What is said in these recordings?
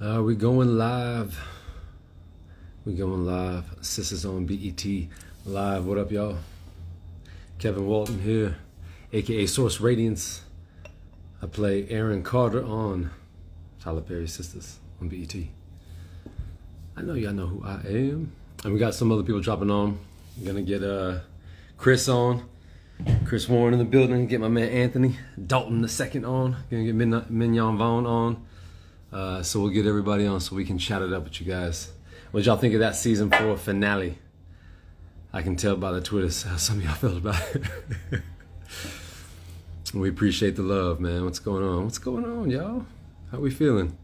We going live. We going live. SISTAS on BET live. What up, y'all? Kevin Walton here, aka Source Radiance. I play Aaron Carter on Tyler Perry SISTAS on BET. I know y'all know who I am. And we got some other people dropping on. I'm gonna get Chris on. Chris Warren in the building. Get my man Anthony Dolton the second on. Gonna get Mignon Vaughn on. So we'll get everybody on so we can chat it up with you guys. What y'all think of that season 4 finale? I can tell by the Twitters how some of y'all felt about it. We appreciate the love, man. What's going on? What's going on, y'all? How we feeling?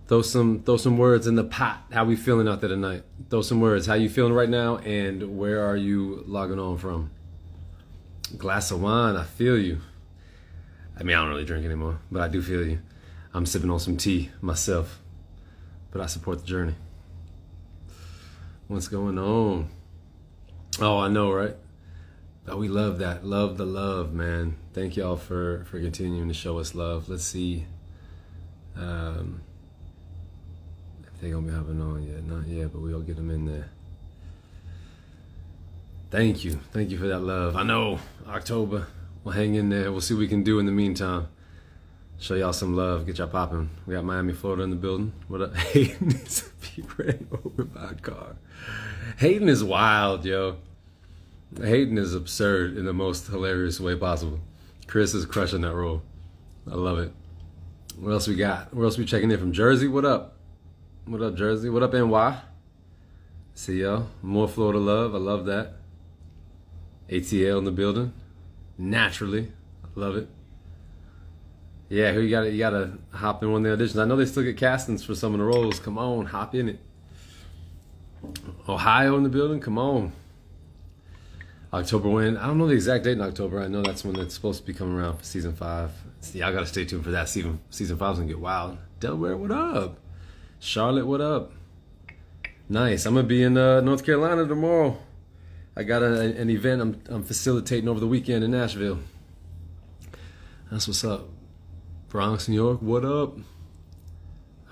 Throw some words in the pot. How we feeling out there tonight? Throw some words. How you feeling right now? And where are you logging on from? Glass of wine. I feel you. I mean, I don't really drink anymore, but I do feel you. I'm sipping on some tea myself, but I support the journey. What's going on? Oh, I know, right? Oh, we love that. Love the love, man. Thank y'all for continuing to show us love. Let's see if they're going to be hopping on yet. Not yet, but we'll get them in there. Thank you. Thank you for that love. I know, October. We'll hang in there. We'll see what we can do in the meantime. Show y'all some love. Get y'all popping. We got Miami, Florida in the building. What up? Hayden is ran over by a car. Hayden is wild, yo. Hayden is absurd in the most hilarious way possible. Chris is crushing that role. I love it. What else we got? Where else we checking in from? Jersey? What up? What up, Jersey? What up, NY? See y'all. More Florida love. I love that. ATL in the building. Naturally. I love it. Yeah, who you gotta hop in one of the auditions. I know they still get castings for some of the roles. Come on, hop in it. Ohio in the building, come on. October when? I don't know the exact date in October. I know that's when it's supposed to be coming around for season 5. See, I gotta stay tuned for that. Season 5's gonna get wild. Delaware, what up? Charlotte, what up? Nice. I'm gonna be in North Carolina tomorrow. I got an event I'm facilitating over the weekend in Nashville. That's what's up. Bronx, New York, what up?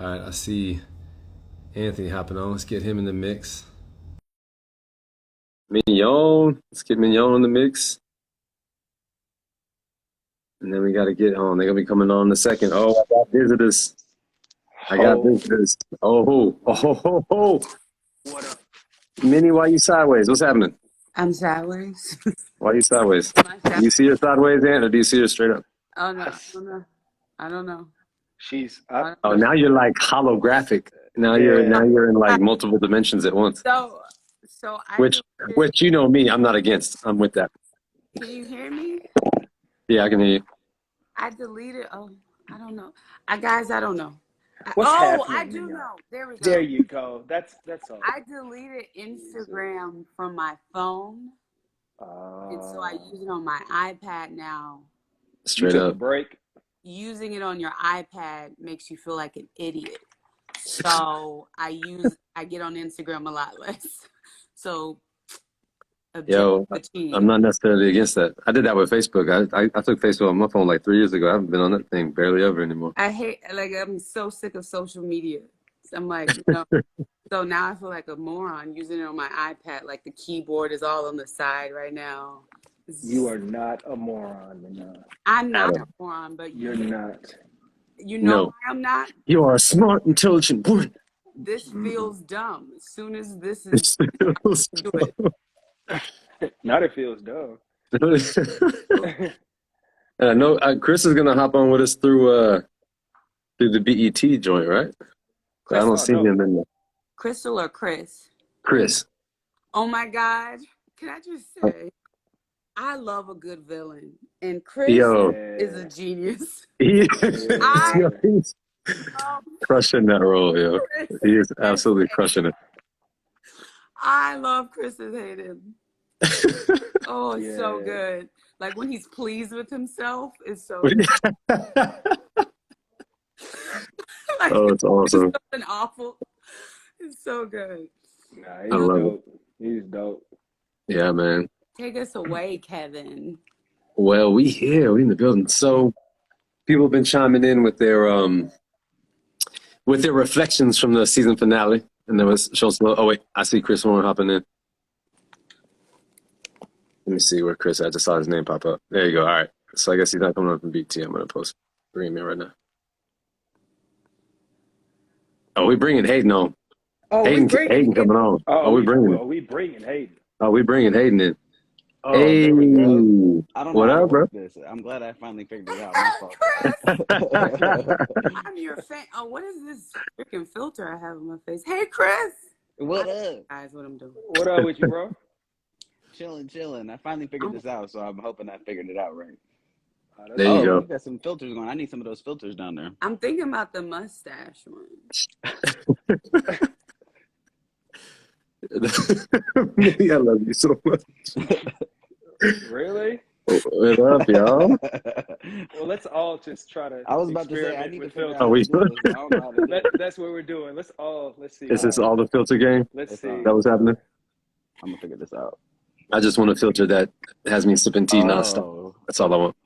All right, I see Anthony hopping on. Let's get him in the mix. Mignon, let's get Mignon in the mix. And then we got to get on. They're going to be coming on in a second. Oh, I got visitors. Oh. What up? Minnie, why you sideways? What's happening? I'm sideways. Why you sideways? Do you see her sideways, Aunt, or do you see her straight up? Oh, no, I don't know. She's up. Oh, now you're like holographic. Now you're in like multiple dimensions at once. So Which you know me, I'm not against. I'm with that. Can you hear me? Yeah, I can hear you. I deleted. Oh, I don't know. I don't know. What's happening? I do know. There we go. There you go. That's all. I deleted Instagram from my phone, and so I use it on my iPad now. Straight you took up. A break. Using it on your iPad makes you feel like an idiot. So I get on Instagram a lot less. So yo, I'm not necessarily against that. I did that with Facebook. I took Facebook on my phone like 3 years ago. I haven't been on that thing barely ever anymore. I'm so sick of social media. So I'm like, so now I feel like a moron using it on my iPad. Like the keyboard is all on the side right now. You are not a moron, Mignon. I'm not a moron, but you're not. You know why I'm not? You are a smart, intelligent woman. This feels dumb. As soon as this is Not it feels dumb. No, Chris is gonna hop on with us through the BET joint, right? I don't see him in there. Crystal or Chris? Chris. Oh my God! Can I just say, I love a good villain, and Chris is a genius. He's crushing that role, yo. He is absolutely crushing it. I love Chris's Hayden. Oh, it's so good. Like when he's pleased with himself, it's so good. Like, oh, it's awesome. It's something awful. It's so good. Nah, he's dope. He's dope. Yeah, man. Take us away, Kevin. Well, we here. We in the building. So people have been chiming in with their with their reflections from the season finale. And there was shows. Oh wait, I see Chris Warren hopping in. Let me see where Chris. I just saw his name pop up. There you go. All right. So I guess he's not coming up from BT. I'm gonna bring him in right now. Oh, we bringing Hayden on. Oh, Hayden coming on. We bringing Hayden. Oh, we bringing Hayden in. Oh, Hey, there we go. I don't know what how up, to work this. I'm glad I finally figured it out. My fault. I'm your fan. Oh, what is this freaking filter I have on my face? Hey, Chris. What up? Guys, what I'm doing. What up with you, bro? Chilling. I finally figured this out, so I'm hoping I figured it out right. There you go. You got some filters going. I need some of those filters down there. I'm thinking about the mustache one. Minnie, I love you so much. Really? What up, y'all? Well, let's all just try to. I was about to say I need to figure out. Are we? That's what we're doing. Let's see. Is this all the filter game? Let's see. That was happening? I'm gonna figure this out. I just want a filter that has me sipping tea nonstop. That's all I want.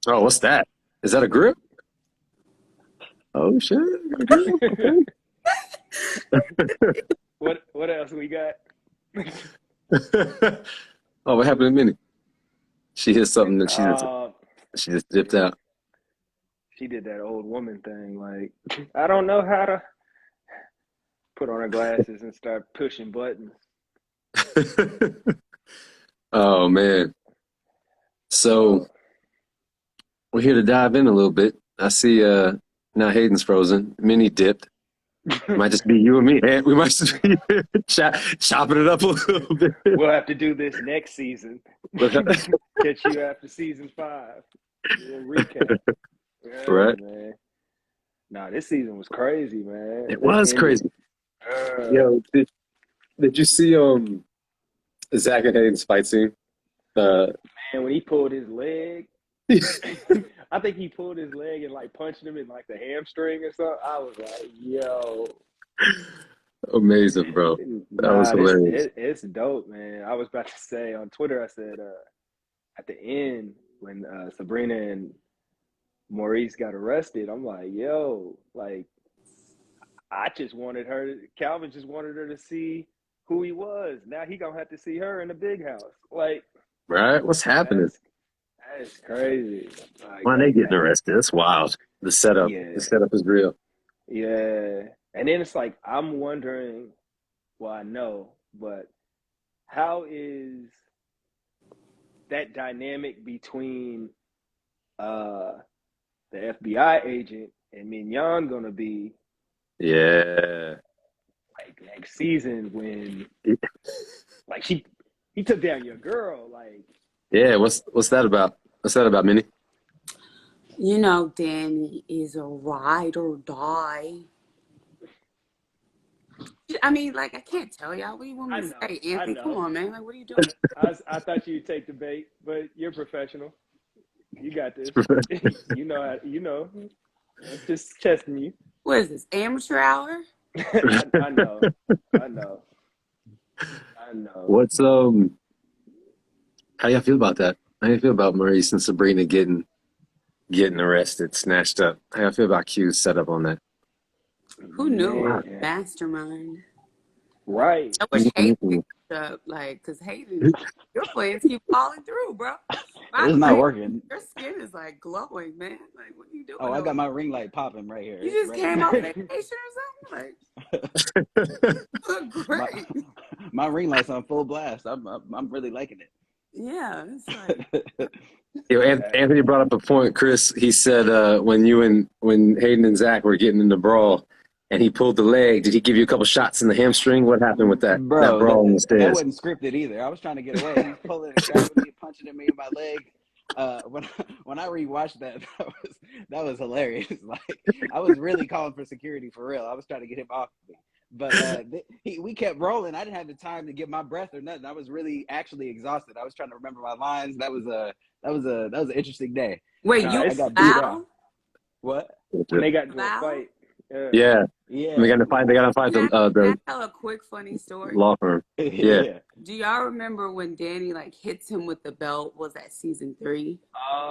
Oh, what's that? Is that a grip? Oh shit! What else we got? Oh, what happened to Minnie? She hit something that she just dipped out. She did that old woman thing. Like, I don't know how to put on her glasses and start pushing buttons. Oh man. So we're here to dive in a little bit. I see now Hayden's frozen. Minnie dipped. Might just be you and me. We might just be chopping it up a little bit. We'll have to do this next season. Catch you after season 5. We'll recap. Yeah, right. Man. Nah, this season was crazy, man. It was crazy. Yo, did you see Zach and Hayden's fight scene? Man, when he pulled his leg, I think he pulled his leg and like punched him in like the hamstring or something. I was like, yo. Amazing, bro. That was hilarious. It's dope, man. I was about to say on Twitter, I said at the end when Sabrina and Maurice got arrested, I'm like, yo, like Calvin just wanted her to see who he was. Now he gonna have to see her in the big house. Like, right? What's happening? That's crazy. Like, why are they getting arrested? That's wild. The setup. Yeah. The setup is real. Yeah. And then it's like, I'm wondering, well, I know, but how is that dynamic between the FBI agent and Mignon gonna be? Yeah. Like next season when like he took down your girl, like. Yeah, what's that about? What's that about, Minnie? You know, Danny is a ride or die. I mean, like, I can't tell y'all. What do you want me to say, Anthony? Come on, man. Like, what are you doing? I thought you'd take the bait, but you're professional. You got this. You know. I'm just testing you. What is this, amateur hour? I know. What's how y'all feel about that? How you feel about Maurice and Sabrina getting arrested, snatched up? How y'all feel about Q's setup on that? Who knew? Yeah. Mastermind. Right. I wish Hayden up, like, because Hayden, your plans keep falling through, bro. It's not working. Your skin is like glowing, man. Like, what are you doing? Oh, I got my ring light popping right here. You just came off vacation or something? Like, look great. My ring light's on full blast. I'm really liking it. Yeah, it's like. Yo, Anthony brought up a point, Chris. He said when Hayden and Zach were getting in the brawl, and he pulled the leg, did he give you a couple shots in the hamstring? What happened with that? Bro, that brawl on the stairs? That wasn't scripted either. I was trying to get away. He was pulling and grabbing me, punching at me in my leg. When I rewatched that was hilarious. Like, I was really calling for security for real. I was trying to get him off me. But we kept rolling. I didn't have the time to get my breath or nothing. I was really actually exhausted. I was trying to remember my lines. That was an interesting day. Wait, I got beat out? What? When they got into a fight. Yeah. Yeah. They got in a fight. Can I tell a quick funny story? Law firm. Yeah. Do y'all remember when Danny like hits him with the belt? Was that season 3?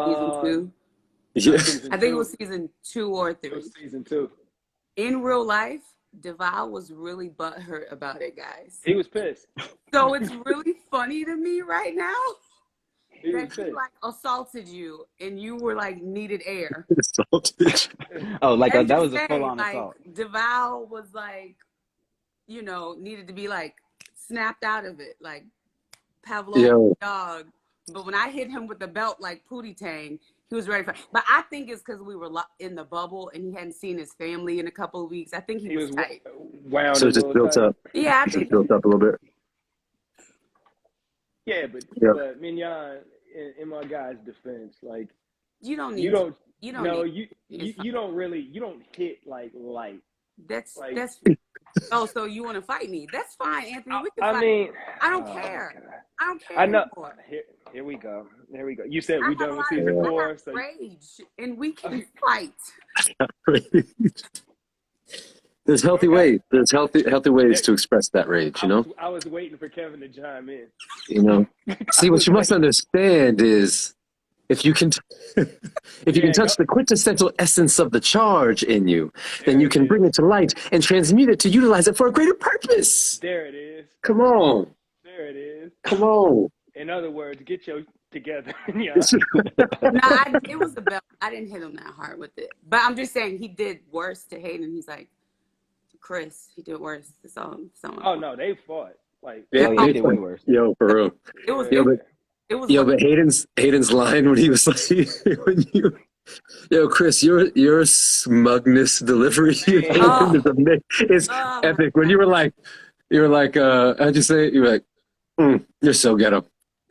Season 2? Yeah. I think it was season 2 or 3. It was season 2. in real life, Deval was really butthurt about it, guys. He was pissed. So it's really funny to me right now He was that he pissed. like assaulted you and you were like needed air. Assaulted. Oh, like And that just was a say, full-on like, assault. Deval was like, you know, needed to be like snapped out of it, like Pavlov's Yo. dog. But when I hit him with the belt like Pootie Tang, he was ready for it. But I think it's because we were in the bubble and he hadn't seen his family in a couple of weeks. I think he was tight. Wound So a it just little built tight. up. Yeah, I Just think built up a little bit. Yeah, but Yeah. but Mignon, in my guy's defense, like you don't need you don't you don't no need you don't really you don't hit like light. that's Like, that's oh, so you want to fight me? That's fine, Anthony. We can I fight. mean, I don't oh, care. God. I don't care I know. anymore. Here we go. Here we go. You said I we have a done with lot season of I 4, have so rage and we can fight. There's healthy Okay. ways. There's healthy ways to express that rage, you know? I was waiting for Kevin to chime in. You know. See, what you must understand is if you can if you can touch the quintessential essence of the charge in you, then you can bring it to light and transmute it to utilize it for a greater purpose. There it is. Come on. There it is. Come on. In other words, get your together. Yeah. No, it was the belt. I didn't hit him that hard with it. But I'm just saying he did worse to Hayden. He's like, Chris, he did worse. So Oh no, they fought. Like Yeah, he did way worse. Yo, for real. it was Yo, but, it was yo, like, but Hayden's line when he was like, yo, Chris, your smugness delivery is epic. When you were like, how'd you say it? You were like, you're so ghetto.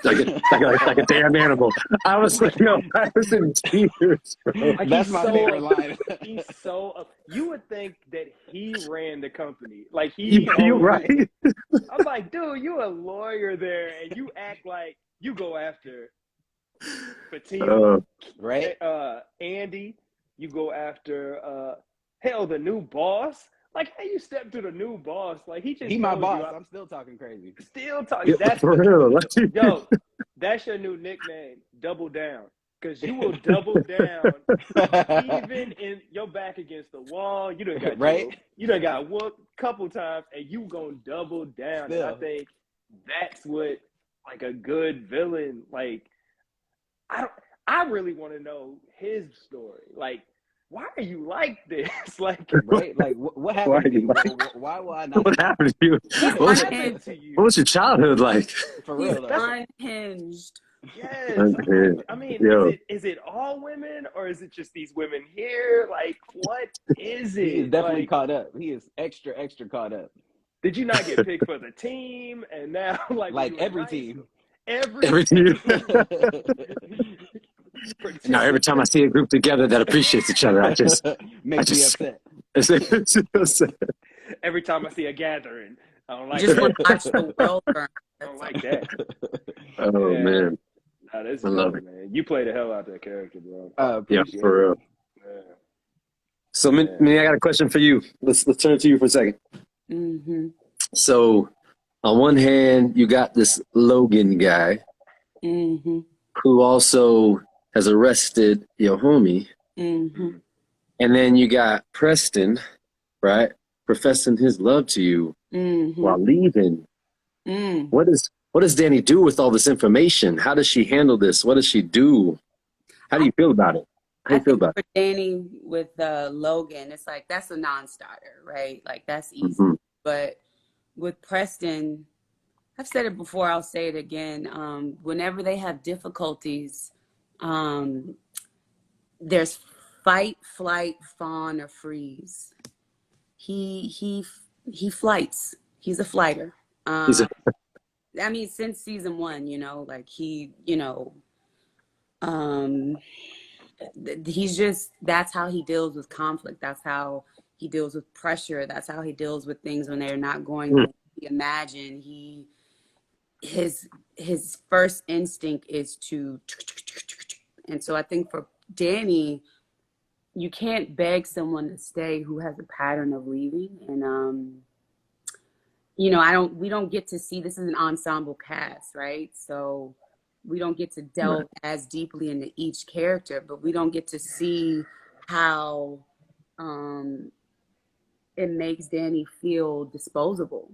Like a damn animal. I was like, yo, I was in tears, bro. Like, That's my favorite line. He's so. You would think that he ran the company. Like he. You right? I'm like, dude, you a lawyer there, and you act like you go after Fatima, Right? Andy. You go after hell, the new boss. Like, how you step to the new boss? Like he my told boss. you, I'm still talking crazy. Still talking. Yeah, That's for real. yo. That's your new nickname. Double down. Because you will double down even in your back against the wall. You done got Right? you done got whooped a couple times, and you gonna double down. And I think that's what like a good villain. Like I really want to know his story. Like, why are you like this? Like, Right? Like, what happened to you? Why will I not? What happened to you? what happened to you? What was your childhood like? For he's real, though. unhinged. Yes. Unhinged. I mean, Yo. is it all women or is it just these women here? Like, what is it? He is definitely like, caught up. He is extra caught up. did you not get picked for the team? And now, like Every team. Every team. Pretend- Now, every time I see a group together that appreciates each other, Makes me upset. every time I see a gathering, I don't like Just that. want to watch the world burn. I don't like that. Oh, Yeah. man. No, that's I love good, man. You play the hell out of that character, bro. Yeah, Appreciate for real. Yeah. So, Minnie, I got a question for you. Let's turn it to you for a second. Mm-hmm. So, on one hand, you got this Logan guy Mm-hmm. who also has arrested your homie. Mm-hmm. And then you got Preston, right, professing his love to you Mm-hmm. while leaving. Mm. What does Danny do with all this information? How does she handle this? What does she do? How do you feel about it? How do I you feel think about for Danny with Logan, it's like that's a non-starter, right? Like that's it? easy. Mhm. But with Preston, I've said it before, I'll say it again. Whenever they have difficulties, there's fight, flight, fawn, or freeze. He flights. He's a flighter. I mean, since season 1, you know, like he, you know, he's just, that's how he deals with conflict. That's how he deals with pressure. That's how he deals with things when they're not going the way he imagined. His first instinct is to, and so I think for Danny, you can't beg someone to stay who has a pattern of leaving. And, you know, we don't get to see, this is an ensemble cast, right? So we don't get to delve as deeply into each character, but we don't get to see how it makes Danny feel disposable,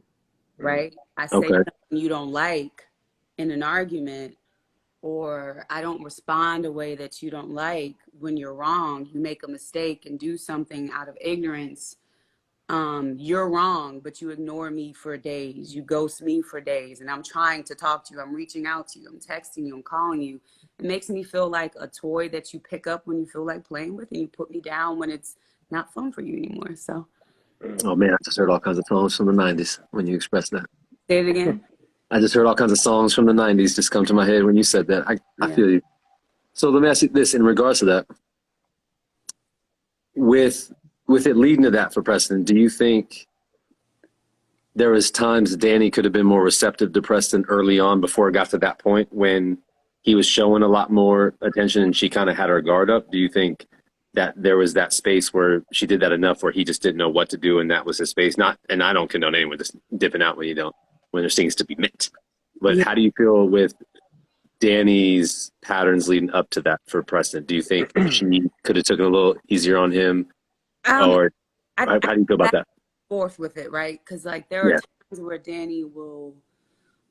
right? I say Okay. something you don't like in an argument, or I don't respond a way that you don't like when you're wrong. You make a mistake and do something out of ignorance. You're wrong, but you ignore me for days. You ghost me for days, and I'm trying to talk to you. I'm reaching out to you. I'm texting you. I'm calling you. It makes me feel like a toy that you pick up when you feel like playing with, and you put me down when it's not fun for you anymore. So, Oh man, I just heard all kinds of songs from the '90s when you expressed that. say it again. I just heard all kinds of songs from the '90s just come to my head when you said that. I feel you. So let me ask you this in regards to that. With it leading to that for Preston, do you think there was times Danny could have been more receptive to Preston early on before it got to that point when he was showing a lot more attention and she kind of had her guard up? Do you think that there was that space where she did that enough where he just didn't know what to do and that was his space? Not, and I don't condone anyone just dipping out when there's things to be met. But how do you feel with Danny's patterns leading up to that for Preston? Do you think she could have taken a little easier on him? Or how do you feel about that? Forth with it, right? Because like there are times where Danny will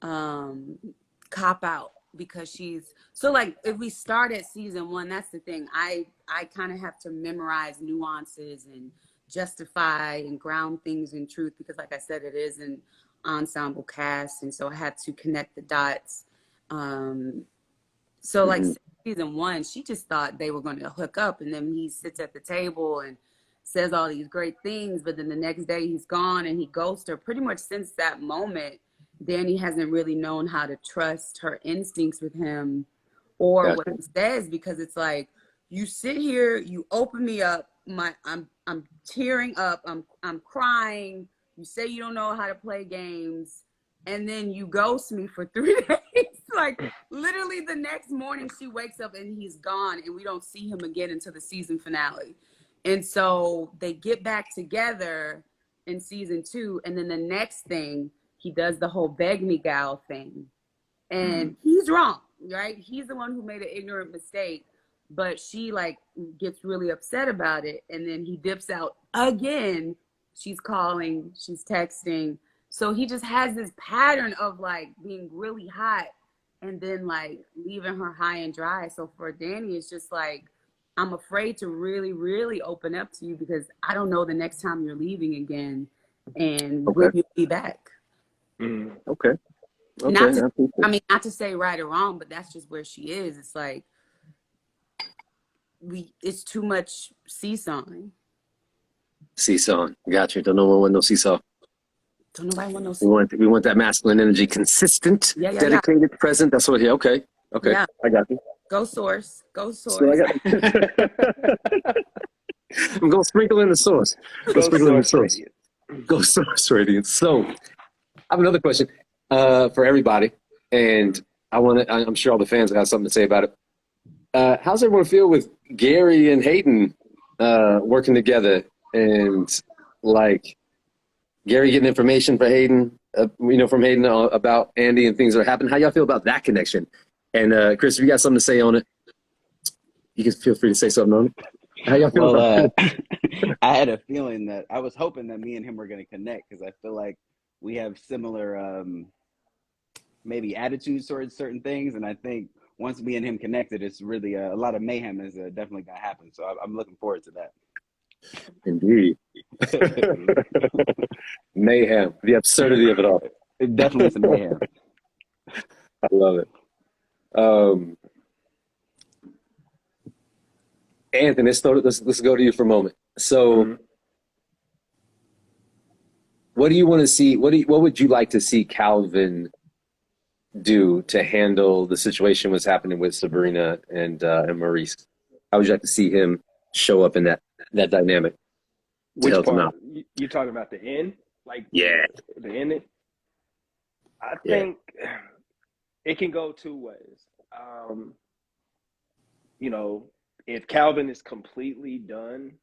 cop out because she's so like if we start at season 1, that's the thing. I kind of have to memorize nuances and justify and ground things in truth because like I said, it is an ensemble cast, and so I had to connect the dots. So like season 1, she just thought they were going to hook up, and then he sits at the table and says all these great things, but then the next day he's gone and he ghosts her. Pretty much since that moment, Danny hasn't really known how to trust her instincts with him or what he says, because it's like you sit here, you open me up, I'm tearing up, I'm crying. You say you don't know how to play games, and then you ghost me for 3 days. Like literally the next morning she wakes up and he's gone, and we don't see him again until the season finale. And so they get back together in season 2, and then the next thing he does the whole beg me gal thing, and he's wrong, right? He's the one who made an ignorant mistake, but she like gets really upset about it, and then he dips out again. She's calling, she's texting. So he just has this pattern of like being really hot and then like leaving her high and dry. So for Danny, it's just like, I'm afraid to really, really open up to you because I don't know the next time you're leaving again and when you'll be back. Okay. Not to say right or wrong, but that's just where she is. It's like it's too much seesawing. Seesawing. Got you. Don't know one no seesaw. Don't nobody want no seesaw. We want that masculine energy, consistent, dedicated, present. That's what. Okay. Yeah. I got you. Go source. So I'm going to sprinkle in the source. Go source radiance. So I have another question for everybody, and I'm sure all the fans have something to say about it. How's everyone feel with Gary and Hayden working together, and like Gary getting information for Hayden, from Hayden about Andy and things that are happening? How y'all feel about that connection? And Chris, if you got something to say on it, you can feel free to say something on it. How y'all feel about it? I had a feeling that I was hoping that me and him were going to connect because I feel like we have similar maybe attitudes towards certain things. And I think once me and him connected, it's really a lot of mayhem is definitely going to happen. So I'm looking forward to that. Indeed. Mayhem, the absurdity of it all. Definitely some mayhem. I love it. Anthony, let's go to you for a moment. So, what do you want to see? What would you like to see Calvin do to handle the situation what's happening with Sabrina and Maurice? How would you like to see him show up in that dynamic? Which part? You talking about the end? Like the ending? I think it can go 2 ways. If Calvin is completely done,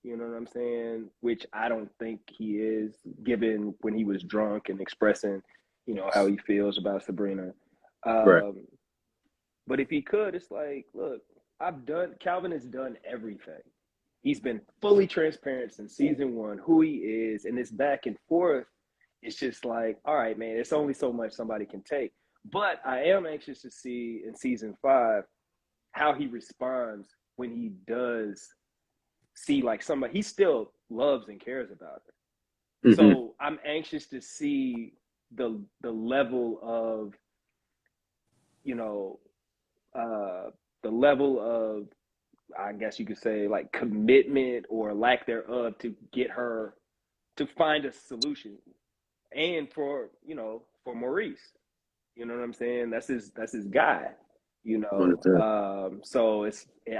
you know what I'm saying? Which I don't think he is, given when he was drunk and expressing, how he feels about Sabrina. Right. But if he could, it's like, look, Calvin has done everything. he's been fully transparent since season 1, who he is, and this back and forth. It's just like, all right, man, it's only so much somebody can take. But I am anxious to see in season 5 how he responds when he does see like somebody he still loves and cares about her. Mm-hmm. So I'm anxious to see the level of, you know, the level of, I guess you could say, like commitment or lack thereof to get her to find a solution. And for, you know, for Maurice, you know what I'm saying? That's his guy, you know. So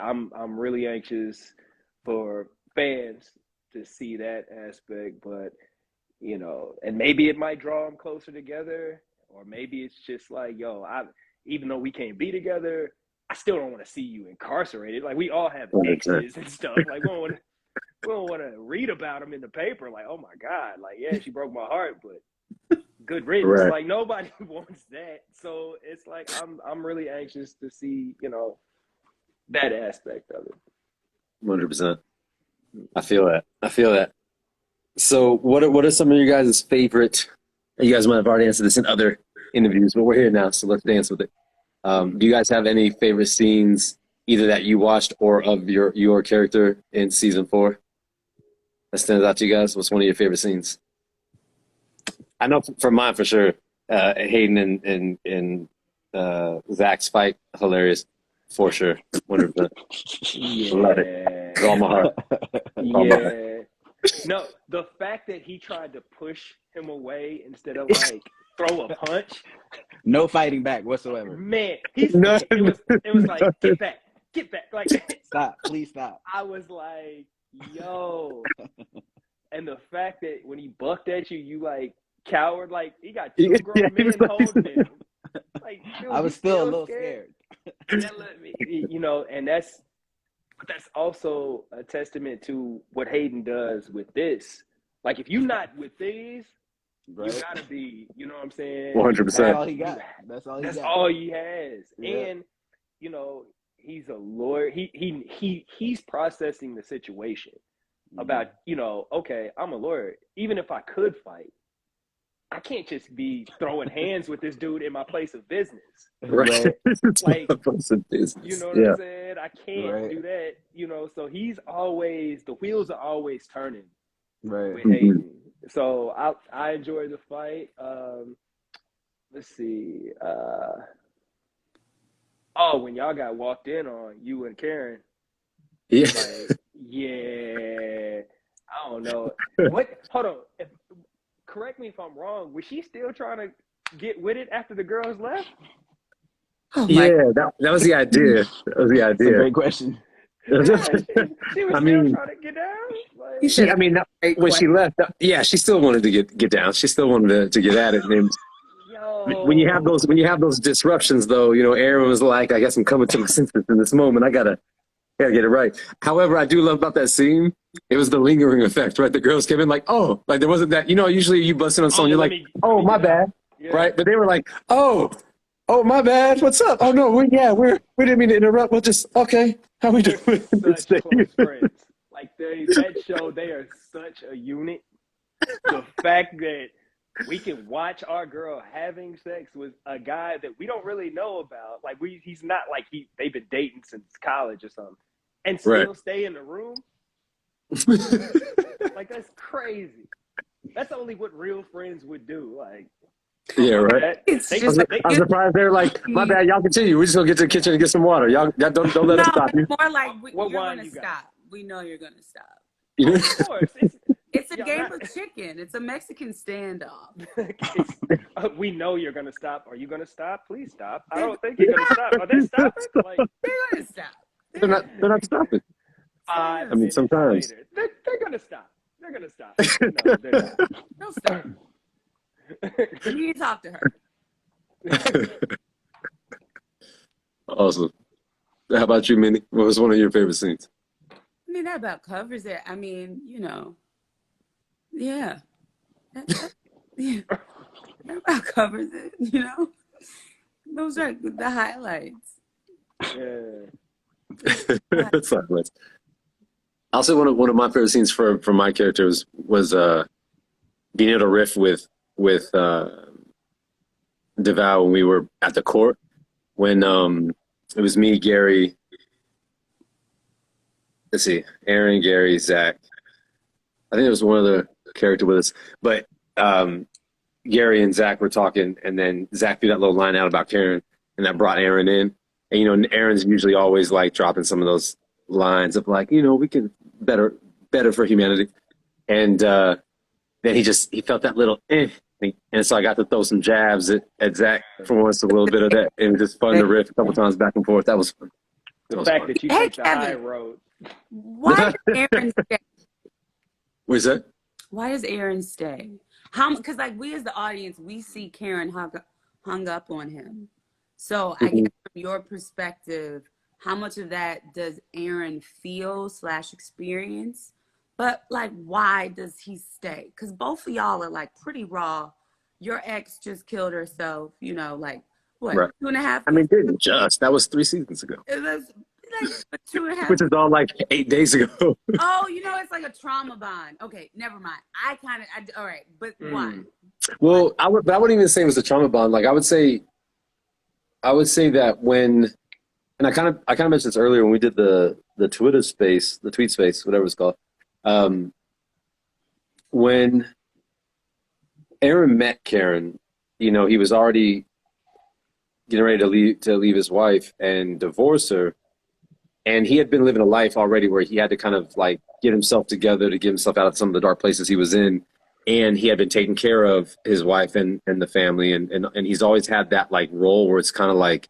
I'm really anxious for fans to see that aspect, but you know, and maybe it might draw them closer together, or maybe it's just like, yo, even though we can't be together, I still don't want to see you incarcerated. Like, we all have exes and stuff. Like, we don't want to read about them in the paper. Like, oh my God, like, yeah, she broke my heart, but good riddance. Right. Like, nobody wants that. So it's like I'm really anxious to see, you know, that aspect of it. 100%. I feel that. So what are some of you guys' favorite? You guys might have already answered this in other interviews, but we're here now, so let's dance with it. Do you guys have any favorite scenes, either that you watched or of your character in season 4 that stands out to you guys? What's one of your favorite scenes? I know for mine, for sure, Hayden and Zach's fight, hilarious, for sure, 100%. Yeah. Love it. With all my heart. Yeah. No, the fact that he tried to push him away instead of like throw a punch. No fighting back whatsoever. Man, it was like, get back. Like, stop, please stop. I was like, yo. And the fact that when he bucked at you, you like cowered, like he got 2 grown men holding him. Like, dude, I was still a little scared. You know, and that's also a testament to what Hayden does with this. Like, if you're not with these, right, you gotta be, you know what I'm saying? 100%. That's all he got. That's all he has. Yeah. And, you know, he's a lawyer. He's processing the situation about, you know, okay, I'm a lawyer. Even if I could fight, I can't just be throwing hands with this dude in my place of business. Right. Like, place of business. You know what I'm saying? I can't do that, you know, so the wheels are always turning with Hayden. So I enjoy the fight. Let's see. When y'all got walked in on, you and Karen. Yeah. Like, yeah. I don't know. Hold on. Correct me if I'm wrong. Was she still trying to get with it after the girls left? Oh that was the idea. That was the idea. That's a great question. Yeah, she was still trying to get down. Like, when she left, she still wanted to get down. She still wanted to get at it. And when you have those disruptions, though, you know, Aaron was like, I guess I'm coming to my senses in this moment. I gotta get it right. However, I do love about that scene, it was the lingering effect, right? The girls came in like, oh, like there wasn't that, you know, usually you bust in on someone, you're like, oh, my bad, right? But they were like, oh, my bad, what's up? Oh, no, we didn't mean to interrupt. We'll just, okay, how we doing? Such close friends. Like, that show, they are such a unit. The fact that we can watch our girl having sex with a guy that we don't really know about, like he's not like they've been dating since college or something, and still stay in the room. Like, that's crazy. That's only what real friends would do. Like, yeah, right. I'm surprised they're like, my bad, y'all continue. We're just gonna get to the kitchen and get some water. Y'all don't let us stop you. More like you're gonna stop. We know you're gonna stop. Of course. It's a game of chicken. It's a Mexican standoff. We know you're going to stop. Are you going to stop? Please stop. I don't think you're going to stop. Are they stopping? Like, they're going to stop. They're not stopping. I mean, sometimes. They're going to stop. They're going to stop. No, they're not. Don't stop. You need to talk to her. Awesome. How about you, Minnie? What was one of your favorite scenes? I mean, that about covers it. I mean, you know, yeah. That about covers it, you know? Those are the highlights. Yeah. That's highlights. I'll say one of my favorite scenes from my character was being able to riff with DeVal when we were at the court, when it was me, Gary, let's see, Aaron, Gary, Zach. I think there was one other character with us, but Gary and Zach were talking, and then Zach threw that little line out about Karen, and that brought Aaron in. And, you know, Aaron's usually always like dropping some of those lines of like, you know, we can better for humanity. And then he felt that little and so I got to throw some jabs at Zach for once, a little bit of that. It was just fun to riff a couple times back and forth. That was fun. The fact that you take the high road. Why does Aaron stay? Where's that? Why does Aaron stay? Because like we as the audience, we see Karen hung up on him. So I guess from your perspective, how much of that does Aaron feel / experience? But like, why does he stay? Because both of y'all are like pretty raw. Your ex just killed herself, you know, like what, right. 2.5? I mean, didn't just. That was 3 seasons ago. It was like 2.5. Which is all like 8 days ago. Oh, you know, it's like a trauma bond. Okay, never mind. All right, but why? Well, I wouldn't even say it was a trauma bond. Like I would say that when, and I kind of mentioned this earlier when we did the Twitter space, the tweet space, whatever it's called. When Aaron met Karen, you know, he was already getting ready to leave his wife and divorce her. And he had been living a life already where he had to kind of like get himself together to get himself out of some of the dark places he was in. And he had been taking care of his wife and the family. And he's always had that like role where it's kind of like,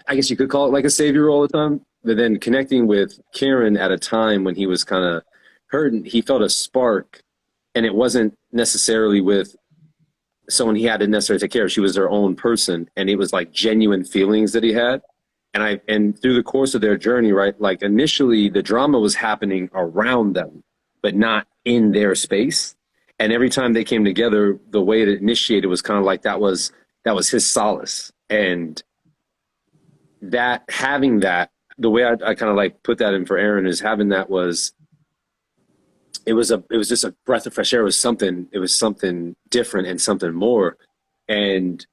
I guess you could call it like a savior all the time. But then connecting with Karen at a time when he was kind of hurting, he felt a spark. And it wasn't necessarily with someone he had to necessarily take care of. She was their own person. And it was like genuine feelings that he had. And through the course of their journey, right, like initially the drama was happening around them, but not in their space. And every time they came together, the way it initiated was kind of like that was his solace. And that having that, the way I kind of like put that in for Aaron is having that it was just a breath of fresh air. It was something different and something more. And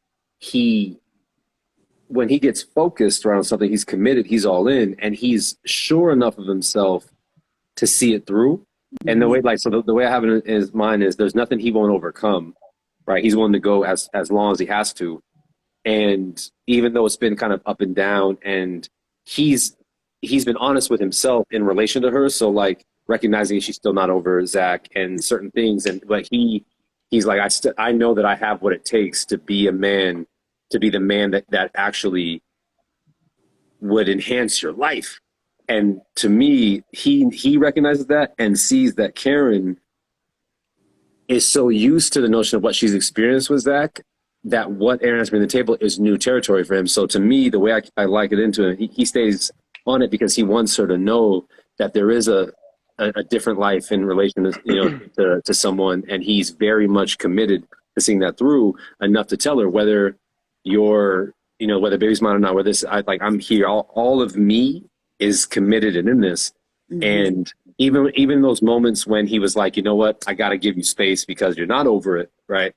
when he gets focused around something, he's committed, he's all in, and he's sure enough of himself to see it through. And the way, like, so the way I have it in his mind is there's nothing he won't overcome, right? He's willing to go as long as he has to. And even though it's been kind of up and down, and he's been honest with himself in relation to her. So like recognizing she's still not over Zach and certain things. And like, he's like, I know that I have what it takes to be a man, to be the man that actually would enhance your life. And to me, he recognizes that and sees that Karen is so used to the notion of what she's experienced with Zach that what Aaron has to bring to the table is new territory for him. So to me, the way I like it into him, he stays on it because he wants her to know that there is a different life in relation to, you know, to someone. And he's very much committed to seeing that through enough to tell her whether whether baby's mine or not, whether I'm here, all of me is committed and in this. Mm-hmm. And even those moments when he was like, you know what, I got to give you space because you're not over it. Right.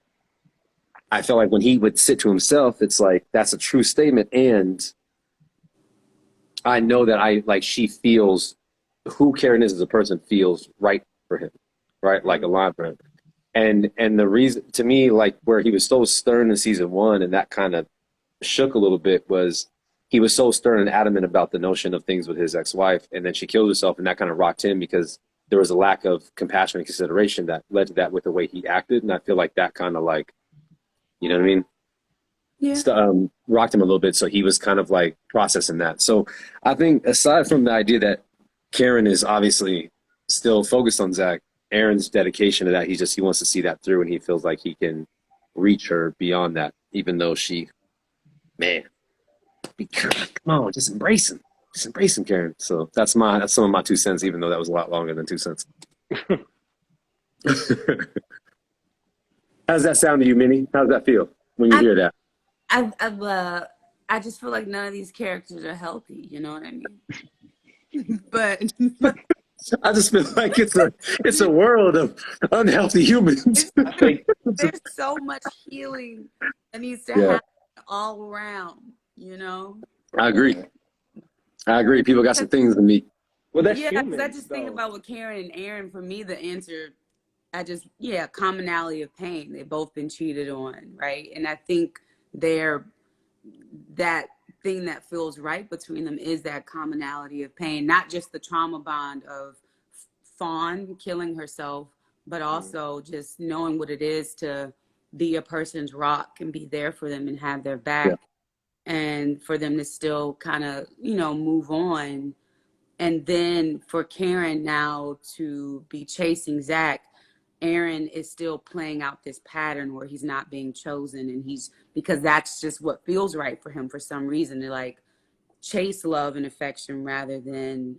I felt like when he would sit to himself, it's like, that's a true statement. And I know that she feels who Karen is as a person feels right for him, right? Like aligned for him. And the reason to me, like where he was so stern in season 1 and that kind of shook a little bit was he was so stern and adamant about the notion of things with his ex-wife. And then she killed herself and that kind of rocked him because there was a lack of compassion and consideration that led to that with the way he acted. And I feel like that kind of like, you know what I mean? Yeah. Rocked him a little bit. So he was kind of like processing that. So I think aside from the idea that Karen is obviously still focused on Zach, Aaron's dedication to that, he wants to see that through and he feels like he can reach her beyond that, even though come on, just embrace him. Just embrace him, Karen. So that's some of my 2 cents, even though that was a lot longer than 2 cents. How does that sound to you, Minnie? How does that feel when you hear that? I just feel like none of these characters are healthy. You know what I mean? But I just feel like it's a world of unhealthy humans. I think There's so much healing that needs to Yeah, happen all around, you know? I agree. I agree. People got some things to meet. well that's Yeah, because I humans just think though. about with Karen and Aaron, for me, the answer, yeah, commonality of pain. They've both been cheated on, right? And I think they're, that thing that feels right between them is that commonality of pain, not just the trauma bond of Fawn killing herself, but also just knowing what it is to be a person's rock and be there for them and have their Yeah, back, and for them to still kind of, move on. And then for Karen now to be chasing Zach, Aaron is still playing out this pattern where he's not being chosen, and because that's just what feels right for him for some reason, to like chase love and affection rather than,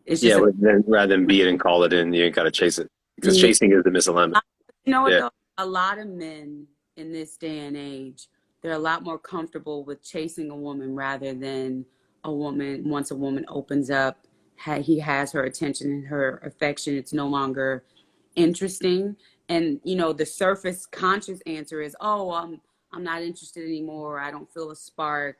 it's yeah. just But then rather than be it and call it in, you got to chase it because yeah. chasing is the misalignment. You know what Yeah, though? A lot of men in this day and age, they're a lot more comfortable with chasing a woman rather than a woman. Once a woman opens up, he has her attention and her affection. It's no longer interesting. And the surface conscious answer is, "Oh, I'm not interested anymore. I don't feel a spark.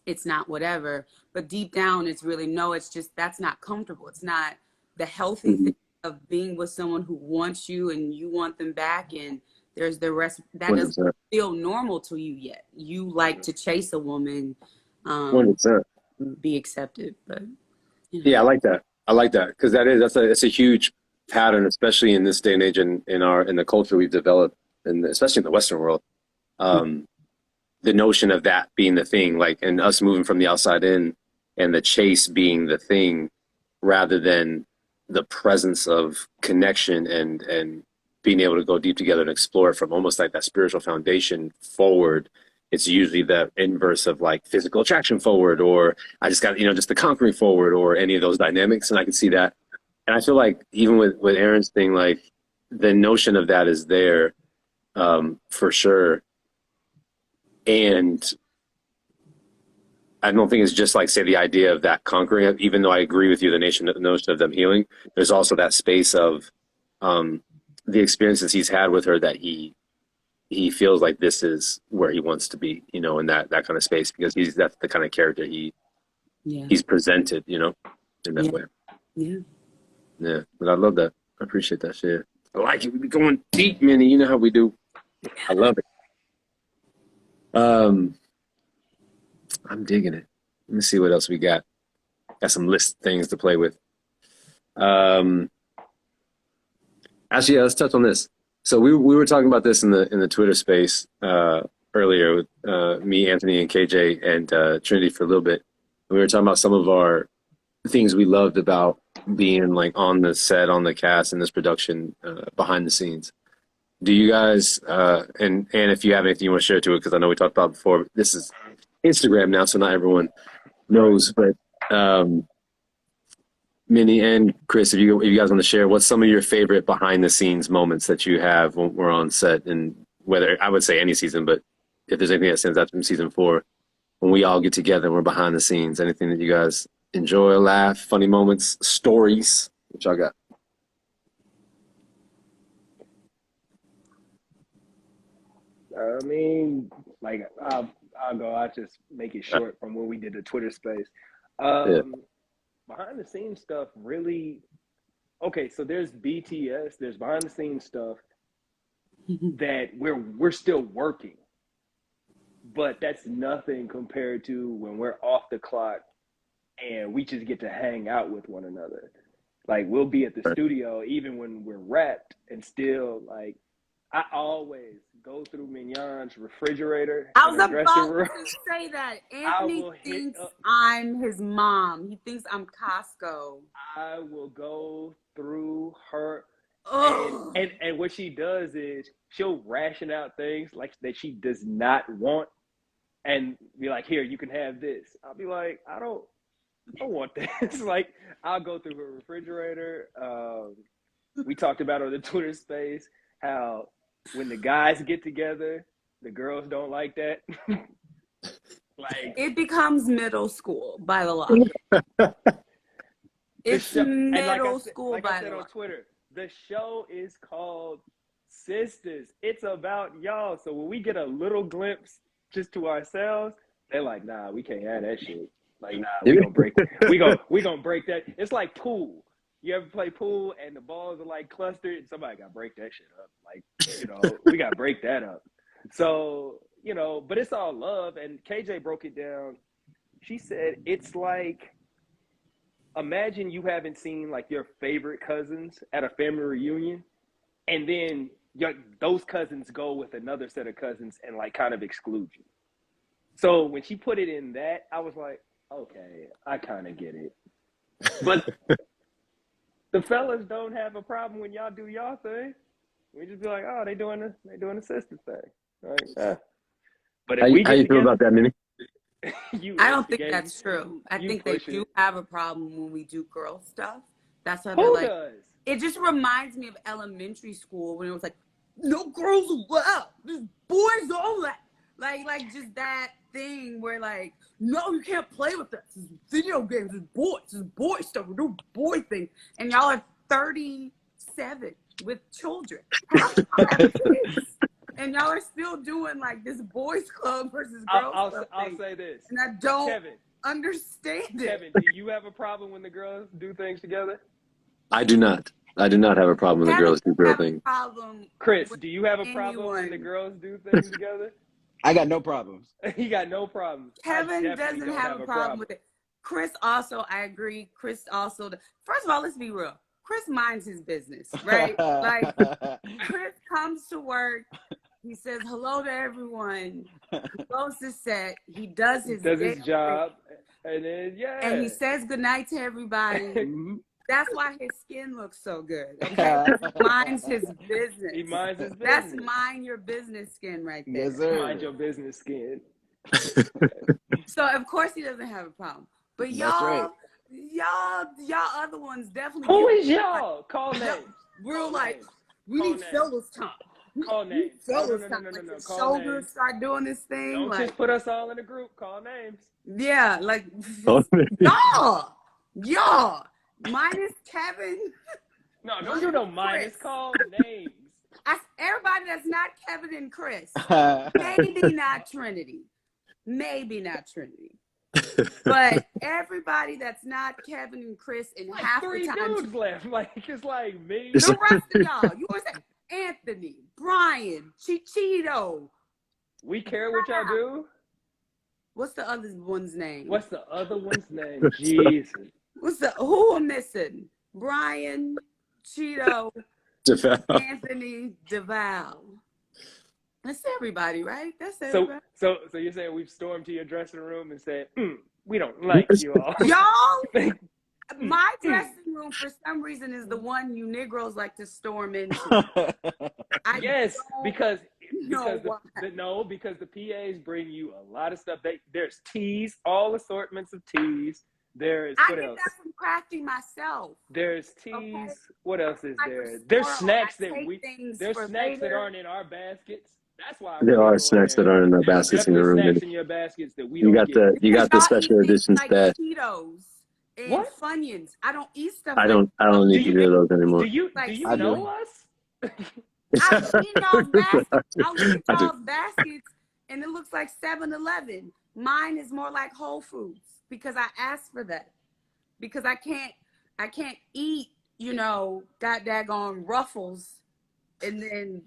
It's not whatever." But deep down, it's really no. It's just that's not comfortable. It's not the healthy mm-hmm. thing of being with someone who wants you and you want them back, and there's the rest that doesn't 100%. feel normal to you yet. You like to chase a woman, 100%. be accepted, but Yeah, I like that. I like that because that's a huge pattern, especially in this day and age in the culture we've developed, and especially in the Western world. Um, the notion of that being the thing, like, and us moving from the outside in, and the chase being the thing, rather than the presence of connection and being able to go deep together and explore it from almost like that spiritual foundation forward. It's usually the inverse of like physical attraction forward, or I just got, just the conquering forward, or any of those dynamics. And I can see that. And I feel like even with Aaron's thing, like the notion of that is there, for sure. And I don't think it's just like, say, the idea of that conquering, even though I agree with you, the notion of them healing. There's also that space of the experiences he's had with her, that he feels like this is where he wants to be, in that kind of space, because that's the kind of character he's presented, in that way. Yeah. Yeah, but I love that. I appreciate that shit. I like it. We be going deep, Minnie. You know how we do. I love it. I'm digging it. Let me see what else we got. Got some list things to play with. Actually, yeah, let's touch on this. So we were talking about this in the Twitter space earlier with me, Anthony, and KJ, and Trinity for a little bit. We were talking about some of our things we loved about being like on the set, on the cast, in this production, behind the scenes. Do you guys, and if you have anything you want to share to it, because I know we talked about it before, this is Instagram now, so not everyone knows, but Minnie and Chris, if you guys want to share, what's some of your favorite behind the scenes moments that you have when we're on set, and whether, I would say any season, but if there's anything that stands out from season 4, when we all get together and we're behind the scenes, anything that you guys enjoy, laugh, funny moments, stories, what y'all got? I mean, like I'll go. I'll just make it short from when we did the Twitter space. Yeah. Behind the scenes stuff, really. Okay, so there's BTS. There's behind the scenes stuff that we're still working, but that's nothing compared to when we're off the clock and we just get to hang out with one another. Like, we'll be at the studio even when we're wrapped, and still, like, I always go through Mignon's refrigerator I in was the about dressing room. to say that. I Anthony will hit thinks up, I'm his mom. He thinks I'm Costco. I will go through her, Oh, and what she does is she'll ration out things like that she does not want, and be like, "Here, you can have this." I'll be like, "I don't want this." Like, I'll go through her refrigerator. We talked about on the Twitter space how when the guys get together, the girls don't like that. Like it becomes middle school by the law. It's middle school like by I said the law. on Twitter, the show is called SISTAS. It's about y'all. So when we get a little glimpse just to ourselves, they're like, nah, we can't have that shit. Like, nah, we gonna break that. It's like pool. You ever play pool and the balls are like clustered and somebody gotta break that shit up. Like, we gotta break that up. So, but it's all love. And KJ broke it down. She said it's like, imagine you haven't seen like your favorite cousins at a family reunion, and then those cousins go with another set of cousins and like kind of exclude you. So when she put it in that, I was like, okay, I kind of get it. But the fellas don't have a problem when y'all do y'all thing. We just be like, oh, they doing the sister thing, right? But if how you feel about that, Minnie? I don't think that's true. I think they do have a problem when we do girl stuff. That's why they're Who like, does? it just reminds me of elementary school when it was like, no girls allowed, just boys only. Like just that thing where like, no, you can't play with us. It's video games, it's boy stuff, we do boy things. And y'all are 37 with children. Half of y'all have kids. And y'all are still doing like this boys club versus girls club I'll thing. say this. And I don't Kevin, understand it. Kevin, do you have a problem when the girls do things together? I do not. I do not have a problem when the girls do girl things. Chris, do you have a problem when the girls do things together? I got no problems. He got no problems. Kevin doesn't have a problem with it. Chris also, I agree. Chris also, first of all, let's be real. Chris minds his business, right? Like, Chris comes to work. He says hello to everyone. He goes to set. He does his job. And then, and he says goodnight to everybody. That's why his skin looks so good. Okay? He minds his business. He minds his business. That's mind your business skin right there. Yes, sir. Mind your business skin. So of course he doesn't have a problem. But y'all other ones definitely. Who is y'all? Call names. Real like, we need fellas time. Call names. Fellas time. Like the shoulders start doing this thing. Don't just put us all in a group. Call names. Yeah, like y'all. Minus Kevin. No, don't do no minus. Call names. Everybody that's not Kevin and Chris. Maybe not Trinity. But everybody that's not Kevin and Chris and like half three the time. dudes left. Like it's like me. The rest of y'all. You always say Anthony, Brian, Chichito. We care what y'all do. What's the other one's name? Jesus. Who am missing? Brian, Cheeto, Anthony, DeVal. That's everybody, right? That's everybody. So you're saying we've stormed to your dressing room and said, we don't like you all. Y'all, my dressing room for some reason is the one you Negroes like to storm into. Because the PAs bring you a lot of stuff. There's teas, all assortments of teas. There's I get that from crafting myself. There's teas. Okay. What else is there? There's snacks that aren't in our baskets. That's why there are snacks that aren't in our baskets in the room. Snacks in your baskets that we you got the special edition stash. Cheetos and Funyuns. I don't eat stuff. I don't need to do those anymore. Do you know us? I've seen y'all's baskets. I'll look at y'all's baskets and it looks like 7-Eleven. Mine is more like Whole Foods because I asked for that. Because I can't eat, got daggone Ruffles and then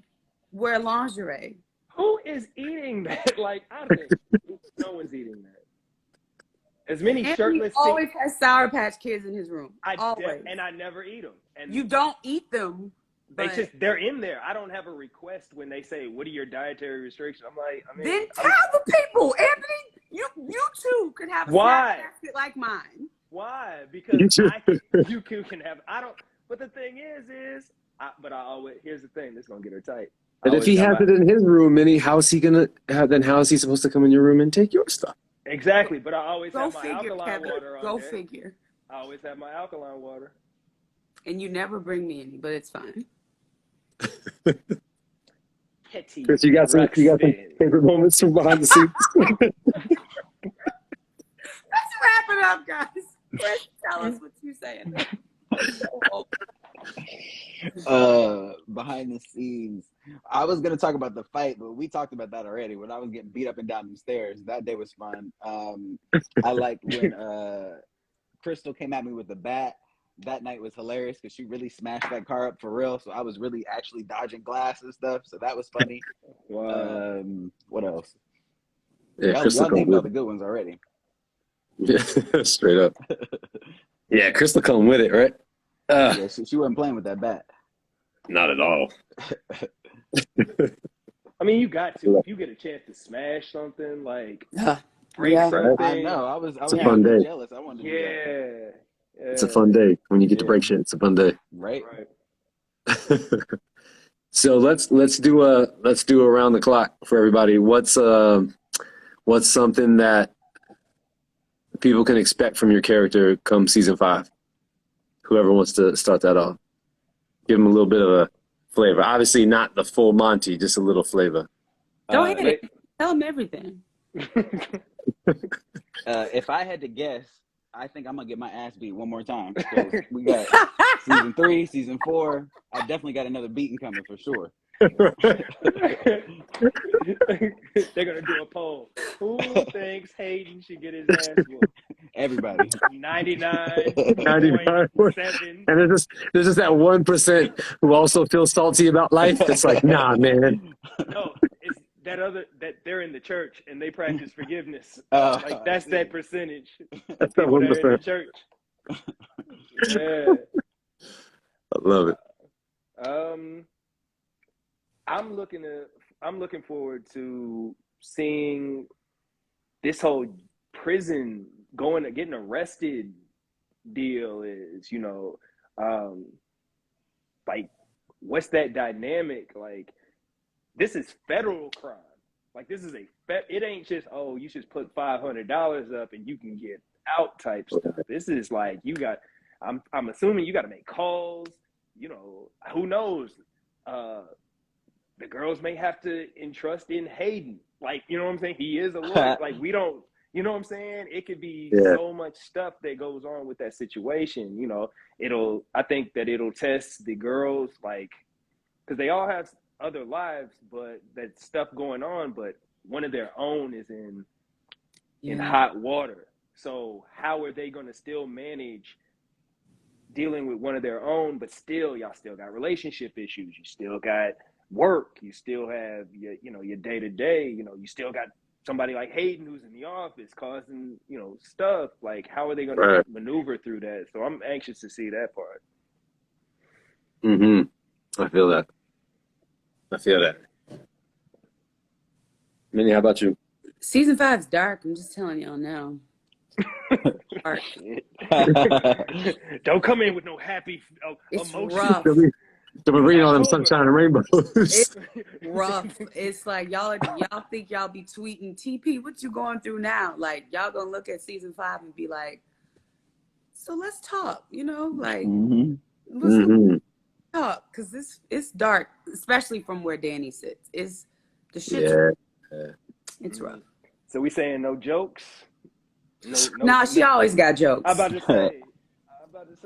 wear lingerie. Who is eating that? Like, I think no one's eating that. As many shirtless. He always has Sour Patch Kids in his room. Always. And I never eat them. And you don't eat them. They're in there. I don't have a request when they say, "What are your dietary restrictions?" I'm like, then tell the people, Anthony. You too could have a snack basket like mine. Why? Because you can have. I don't. But the thing is, here's the thing. This is gonna get her tight. And if he has it in his room, Minnie, how is he supposed to come in your room and take your stuff? Exactly. But I always have my alkaline water on Go figure. I always have my alkaline water. And you never bring me any, but it's fine. Chris, you got some favorite moments from behind the scenes. wrap it up, guys. Chris, tell us what you're saying. Behind the scenes, I was gonna talk about the fight, but we talked about that already. When I was getting beat up and down the stairs, that day was fun. I liked when Crystal came at me with the bat. That night was hilarious because she really smashed that car up for real. So I was really actually dodging glass and stuff. So that was funny. Wow. What else? Yeah, Crystal y'all named come all with the good ones already. it. Yeah, straight up. Yeah, Crystal come with it, right? Yeah, she wasn't playing with that bat. Not at all. I mean, you got to. If you get a chance to smash something, like break Yeah. something. I know. I was a fun day. jealous. I wanted to do that. Yeah. It's a fun day when you get to break shit. It's a fun day. Right. So let's do around the clock for everybody. What's something that people can expect from your character come season 5? Whoever wants to start that off, give them a little bit of a flavor. Obviously, not the full Monty, just a little flavor. Go ahead. Tell them everything. If I had to guess, I think I'm gonna get my ass beat one more time. We got season 3, season 4. I definitely got another beating coming for sure. They're gonna do a poll. Who thinks Hayden should get his ass whooped? Everybody. 99.7. And there's just that 1% who also feels salty about life. It's like, nah, man. No, it's that they're in the church and they practice forgiveness. Like that's that percentage. That's that People that are in 1%. the church. Yeah. I love it. I'm looking forward to seeing this whole prison getting arrested deal is, like, what's that dynamic? Like, this is federal crime. Like, this is it ain't just, oh, you just put $500 up and you can get out type stuff. This is like, I'm assuming you got to make calls, who knows? The girls may have to entrust in Hayden. Like, you know what I'm saying? He is a lawyer. Like, we don't, you know what I'm saying? It could be so much stuff that goes on with that situation. I think that it'll test the girls, like, because they all have other lives, but that stuff going on, but one of their own is in hot water. So how are they going to still manage dealing with one of their own, but still, y'all still got relationship issues. You still got work. You still have your day to day. You still got somebody like Hayden who's in the office causing stuff. Like, how are they going to maneuver through that? So I'm anxious to see that part. I feel that. Minnie, how about you? Season 5's dark. I'm just telling y'all now. Dark. Don't come in with no happy It's emotions. rough. So we're reading all them sunshine and rainbows. It's rough. It's like y'all think y'all be tweeting, TP, what you going through now? Like, y'all gonna look at season 5 and be like, so let's talk, like let's talk, because it's dark, especially from where Danny sits. It's the shit. It's rough. So we saying no jokes? Nah, she always got jokes. I'm about to say.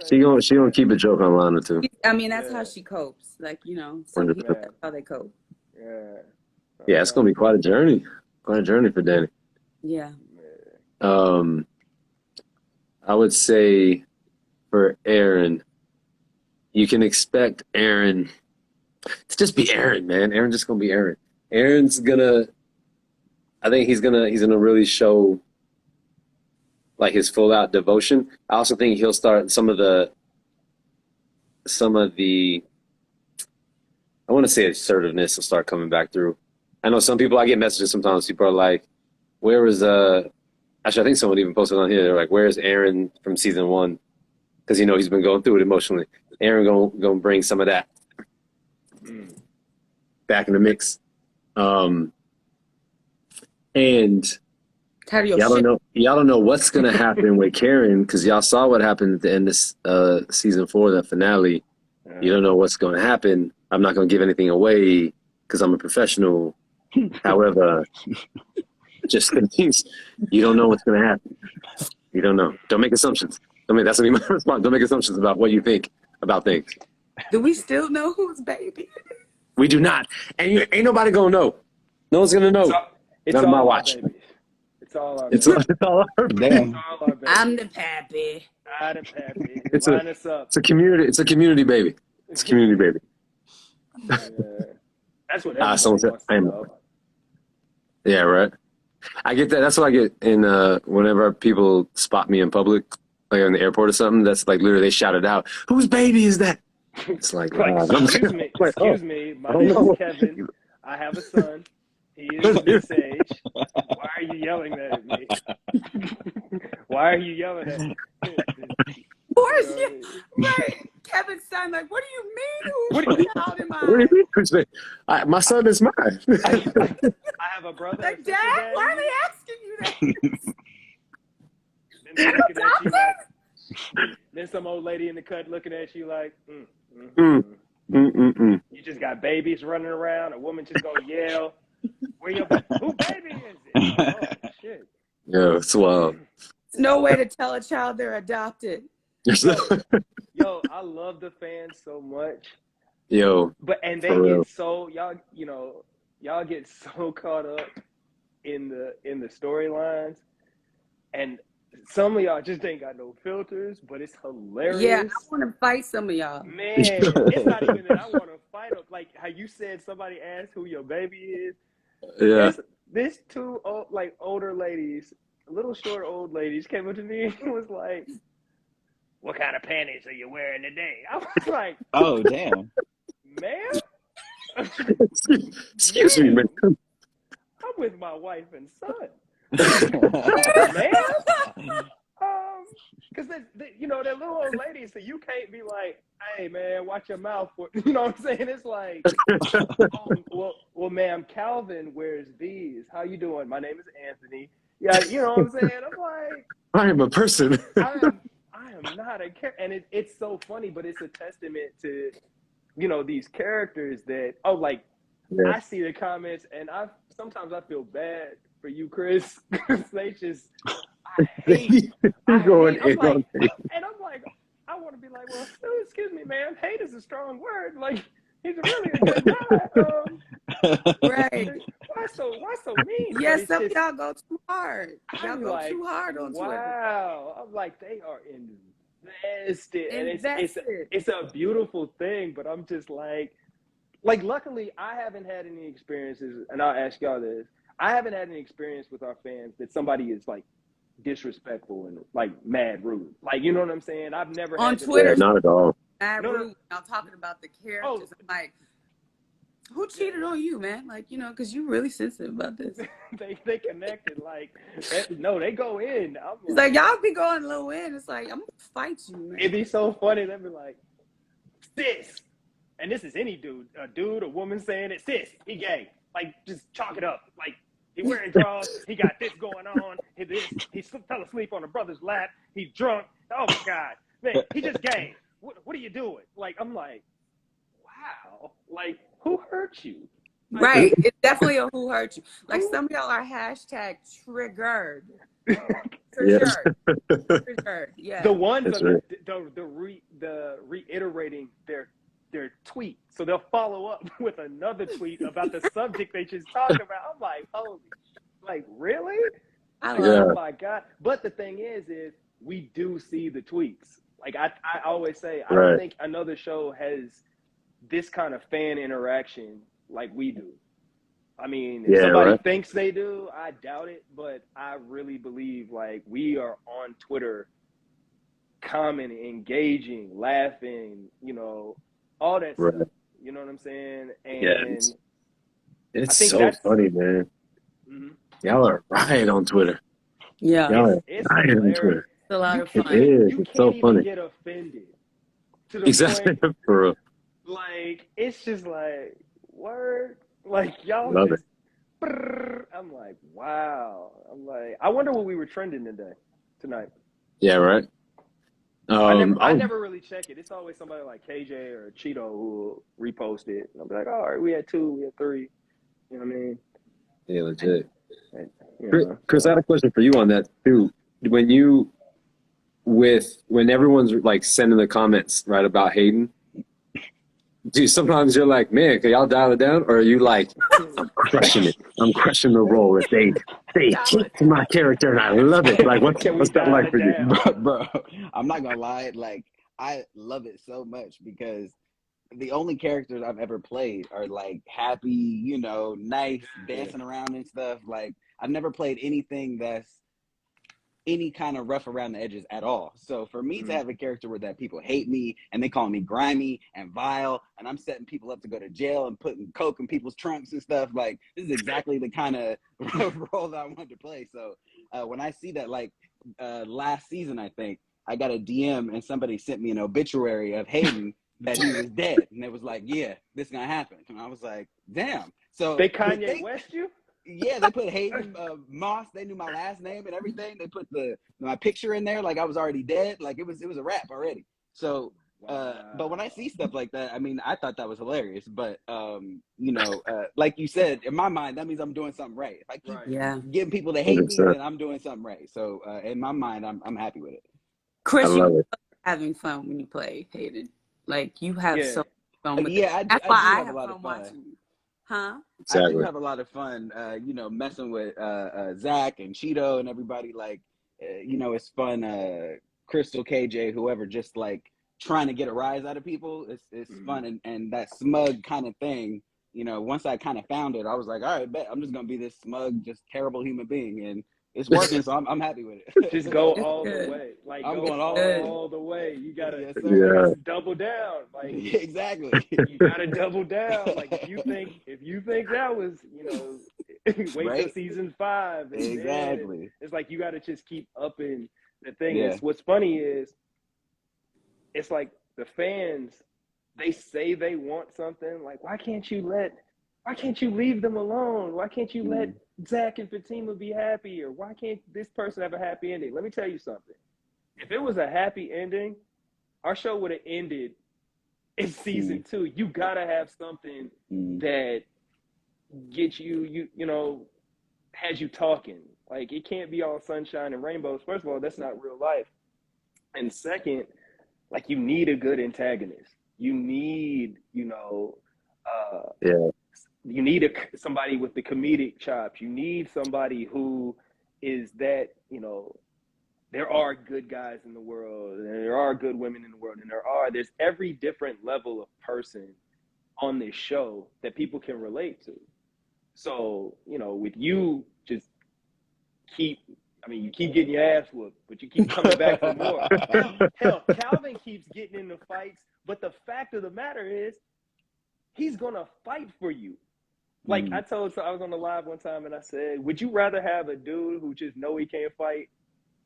She gonna keep a joke online or two. I mean, that's how she copes. Like, some people, that's how they cope. Yeah, it's gonna be quite a journey. Quite a journey for Danny. Yeah. I would say for Aaron, you can expect Aaron to just be Aaron, man. Aaron's just gonna be Aaron. I think he's gonna really show like his full out devotion. I also think he'll start some of the I want to say assertiveness will start coming back through. I know some people, I get messages sometimes, people are like, where is actually I think someone even posted on here, they're like, where's Aaron from season 1? Because he's been going through it emotionally. Aaron gonna bring some of that back in the mix. And y'all don't know what's gonna happen with Karen, because y'all saw what happened at the end of season 4, the finale. You don't know what's gonna happen. I'm not gonna give anything away because I'm a professional. However, just things you don't know what's gonna happen. You don't know. Don't make assumptions. That's what my response. Don't make assumptions about what you think about things. Do we still know whose baby? We do not. And ain't nobody gonna know. No one's gonna know. It's Not on my all our watch. babies. It's all our It's babies. all our Damn. It's all our babies. I'm the pappy. I'm the pappy. It's Line us up. It's a community. It's a community baby. It's a community baby. Yeah. That's what someone everybody said, wants to know. Yeah, right. I get that. That's what I get in whenever people spot me in public, like in the airport or something. That's like literally they shout it out. Whose baby is that? It's like, excuse me, like, excuse me. My name is Kevin. I have a son. He is this age. Why are you yelling that at me? Why are you yelling at me? Right. Kevin's son, like, what do you mean? What do you child am What do you mean? Who's baby? My son is mine. I have a brother. Like, and Dad, sister, why are Daddy. they asking you that? Then they're looking at you like, then some old lady in the cut looking at you like, You just got babies running around. A woman just gonna yell, "Who baby is it?" Oh shit! Yeah, it's wild. There's no way to tell a child they're adopted. Yo, I love the fans so much. Yo, and they get so y'all get so caught up in the storylines, and some of y'all just ain't got no filters, but it's hilarious. Yeah, I want to fight some of y'all. Man, it's not even that I want to fight them. Like how you said, somebody asked who your baby is. Yeah. This two older ladies, little short old ladies, came up to me and was like, "What kind of panties are you wearing today?" I was like, "Oh damn, ma'am." Excuse me, man. I'm with my wife and son. Man. Because they're little old ladies, so you can't be like, "Hey, man, watch your mouth." You know what I'm saying? It's like, well, ma'am, Calvin wears these. How you doing? My name is Anthony. Yeah, you know what I'm saying? I'm like, I am a person. I am not a character. And it's so funny, but it's a testament to, these characters that, I see the comments, and sometimes I feel bad for you, Chris, because they just, I hate. I'm like, I want to be like, well, excuse me, man. Hate is a strong word. Like, he's really a good guy. Right. Why so mean? Yeah, some of y'all go too hard. Y'all go like, too hard on Twitter. Wow. I'm like, they are invested. And it's a beautiful thing, but I'm just like, luckily, I haven't had any experiences, and I'll ask y'all this. I haven't had any experience with our fans that somebody is, disrespectful and, mad rude. You know what I'm saying? I've never on had Twitter. Not at all. Mad rude. I'm talking about the characters. I'm like, who cheated on you, man? Because you're really sensitive about this. they connected. No, they go in. It's like, y'all be going a little in. It's like, I'm going to fight you, man. It'd be so funny. They'd be like, sis. And this is any dude, a woman saying it, sis, he gay. Just chalk it up. He wearing drawers. He got this going on. He fell asleep on a brother's lap. He's drunk. Oh my God, man, he just gay. What are you doing? I'm like, wow. Who hurt you? Right. It's definitely a who hurt you. Some of y'all are hashtag triggered. Triggered. Yeah. The ones the reiterating their tweet, so they'll follow up with another tweet about the subject they just talked about. I'm like, holy, really? Oh my God! But the thing is we do see the tweets. I always say, I don't think another show has this kind of fan interaction like we do. I mean, if somebody thinks they do, I doubt it. But I really believe we are on Twitter, commenting, engaging, laughing. All that stuff. You know what I'm saying? And it's so funny, man. Mm-hmm. Y'all are riot on Twitter. Yeah. Y'all it's riot on Twitter. It's a lot of fun. It is. You it's so can't funny. even get offended. To the Exactly. point, For real. It's just word. Y'all Love just, I'm like, wow. I'm like, I wonder what we were trending tonight. Yeah, right. I never really check it. It's always somebody like KJ or Cheeto who will repost it. And I'll be like, all right, we had 2, we had 3. You know what I mean? Yeah, legit. Chris, I had a question for you on that too. When you with when everyone's like sending the comments right about Hayden, dude, sometimes you're like, man, can y'all dial it down? Or are you like, I'm crushing it. I'm crushing the role. If they kicked my character and I love it. Like, what's that like for you? Bro, I'm not gonna lie. Like, I love it so much because the only characters I've ever played are like happy, you know, nice, dancing around and stuff. Like, I've never played anything that's any kind of rough around the edges at all. So for me to have a character where that people hate me and they call me grimy and vile and I'm setting people up to go to jail and putting coke in people's trunks and stuff, like this is exactly the kind of role that I wanted to play. So when I see that, like last season, I think I got a DM and somebody sent me an obituary of Hayden that he was dead, and it was like, yeah, this is gonna happen. And I was like, damn. So they Kanye West you? Yeah, they put Hayden Moss. They knew my last name and everything. They put my picture in there, like I was already dead. Like it was a wrap already. So, but when I see stuff like that, I mean, I thought that was hilarious. But you know, like you said, in my mind, that means I'm doing something right. If I keep getting people to hate 100%. Me, then I'm doing something right. So in my mind, I'm happy with it. Chris, you love having fun when you play Hayden. Like you have so much fun with it. That's why I have a lot of fun watching you. Huh? Exactly. I do have a lot of fun, you know, messing with Zach and Cheeto and everybody. Like, you know, it's fun. Crystal, KJ, whoever, just like trying to get a rise out of people. It's fun, and that smug kind of thing. You know, once I kind of found it, I was like, all right, bet I'm just gonna be this smug, just terrible human being, and it's working. So I'm happy with it. Just go all the way. Like I'm going all the way. You gotta double down. Like exactly. You gotta double down. Like if you think that was, you know, wait till season 5. And exactly. It's like you gotta just keep upping the thing. Is what's funny is it's like the fans, they say they want something. Like, why can't you leave them alone? Why can't you let Zach and Fatima be happy? Or why can't this person have a happy ending? Let me tell you something. If it was a happy ending, our show would have ended in season 2. You gotta have something that gets you know, has you talking. Like, it can't be all sunshine and rainbows. First of all, that's not real life. And second, like, you need a good antagonist. You need, you know, you need somebody with the comedic chops. You need somebody who is that, you know, there are good guys in the world, and there are good women in the world, and there's every different level of person on this show that people can relate to. So, you know, with you, just you keep getting your ass whooped, but you keep coming back for more. Hell, Calvin keeps getting into fights, but the fact of the matter is, he's gonna fight for you. Like I was on the live one time and I said, would you rather have a dude who just know he can't fight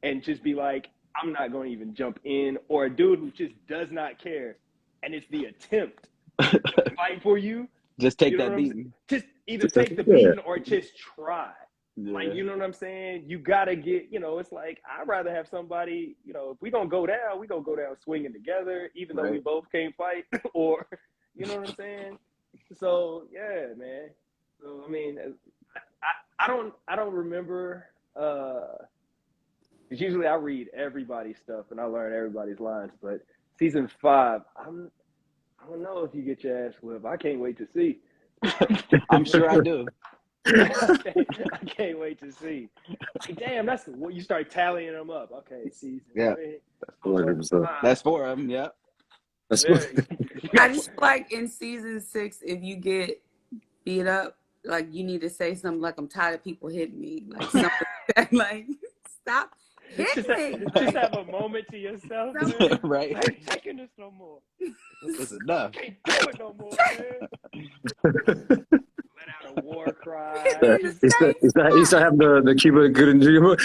and just be like, I'm not going to even jump in, or a dude who just does not care and it's the attempt to fight for you? Just take that beating. Just either take the beating or just try. Yeah. Like, you know what I'm saying? You got to get, you know, it's like, I'd rather have somebody, you know, if we going to go down, we going to go down swinging together, even though we both can't fight, or, you know what I'm saying? So, yeah, man. So, I mean, I don't remember, because usually I read everybody's stuff and I learn everybody's lines, but season 5, I don't know if you get your ass whipped. I can't wait to see. I'm sure I do. I can't wait to see. Like, damn, that's what you start tallying them up. Okay, season 3. 100%. That's 4 of them. Yeah. That's I just feel like in season 6, if you get beat up, like you need to say something like, I'm tired of people hitting me. Like something like, stop hitting me. Just have a moment to yourself. Right. I ain't taking this no more. It's enough. Can't do it no more, man. Let out a war cry. He's still having the Cuba good and dream.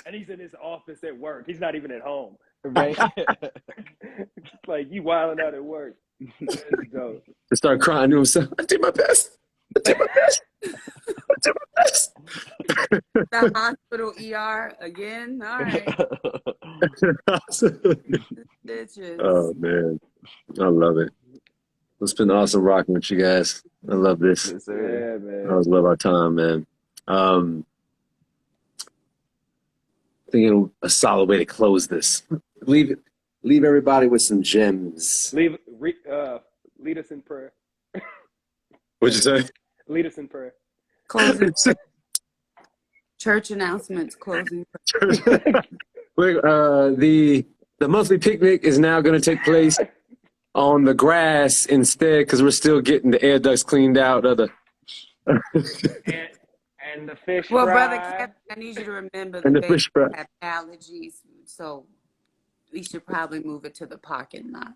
And he's in his office at work. He's not even at home. Right. Like, you wilding out at work. That's dope. To start crying to himself. I did my best. I did my best. I did my best. The hospital ER again. All right. Oh man, I love it. It's been awesome rocking with you guys. I love this. Yes, sir. Yeah, man. I always love our time, man. Thinking a solid way to close this. Leave everybody with some gems. Lead us in prayer. What'd you say? Lead us in prayer. Closing church announcements. Closing. The monthly picnic is now going to take place on the grass instead because we're still getting the air ducts cleaned out of the. and the fish Well, fry. Brother Kevin, I need you to remember And the the fish baby fry. have allergies, so we should probably move it to the parking lot.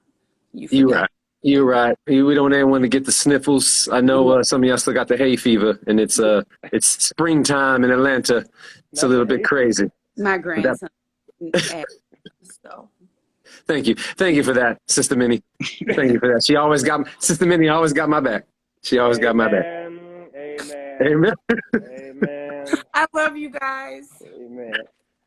You're right. You're right. We don't want anyone to get the sniffles. I know some of y'all still got the hay fever, and it's springtime in Atlanta. It's a little bit crazy. My grandson. So. Thank you for that, Sister Minnie. Thank you for that. Sister Minnie always got my back. She always got my back. Amen. Amen. Amen. I love you guys. Amen.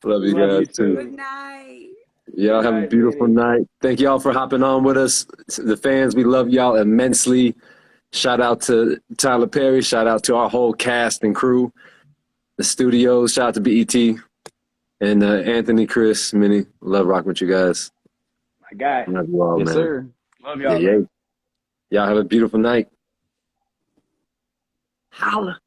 Love you Love guys you too. Good night. Y'all have a beautiful night. Thank y'all for hopping on with us. The fans, we love y'all immensely. Shout out to Tyler Perry. Shout out to our whole cast and crew. The studios. Shout out to BET. And Anthony, Chris, Minnie. Love rocking with you guys. My guy. Love you all, Yes, man. sir. Love y'all. Yeah. Y'all have a beautiful night. Holla.